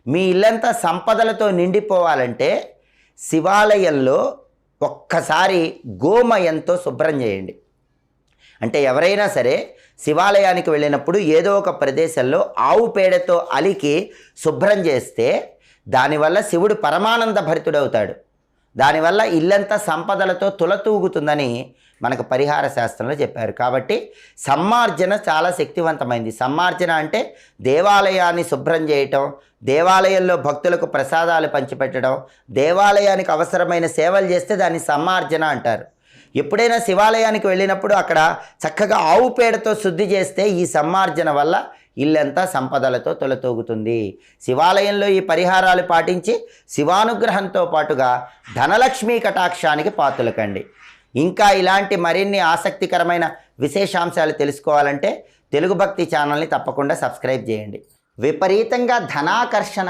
మీ ఇల్లంతా సంపదలతో నిండిపోవాలంటే శివాలయంలో ఒక్కసారి గోమయంతో శుభ్రం చేయండి. అంటే ఎవరైనా సరే శివాలయానికి వెళ్ళినప్పుడు ఏదో ఒక ప్రదేశంలో ఆవు పేడతో అలికి శుభ్రం చేస్తే దానివల్ల శివుడు పరమానంద భరితుడవుతాడు. దానివల్ల ఇల్లంతా సంపదలతో తులతూగుతుందని మనకు పరిహార శాస్త్రంలో చెప్పారు. కాబట్టి సమ్మార్జన చాలా శక్తివంతమైంది. సమ్మార్జన అంటే దేవాలయాన్ని శుభ్రం చేయటం, దేవాలయంలో భక్తులకు ప్రసాదాలు పంచిపెట్టడం, దేవాలయానికి అవసరమైన సేవలు చేస్తే దాన్ని సమ్మార్జన అంటారు. ఎప్పుడైనా శివాలయానికి వెళ్ళినప్పుడు అక్కడ చక్కగా ఆవు పేడతో శుద్ధి చేస్తే ఈ సమ్మార్జన వల్ల ఇల్లంతా సంపదలతో తొలతూగుతుంది. శివాలయంలో ఈ పరిహారాలు పాటించి శివానుగ్రహంతో పాటుగా ధనలక్ష్మీ కటాక్షానికి పాత్రలకండి. ఇంకా ఇలాంటి మరిన్ని ఆసక్తికరమైన విశేషాంశాలు తెలుసుకోవాలంటే తెలుగు భక్తి ఛానల్ని తప్పకుండా సబ్స్క్రైబ్ చేయండి. విపరీతంగా ధనాకర్షణ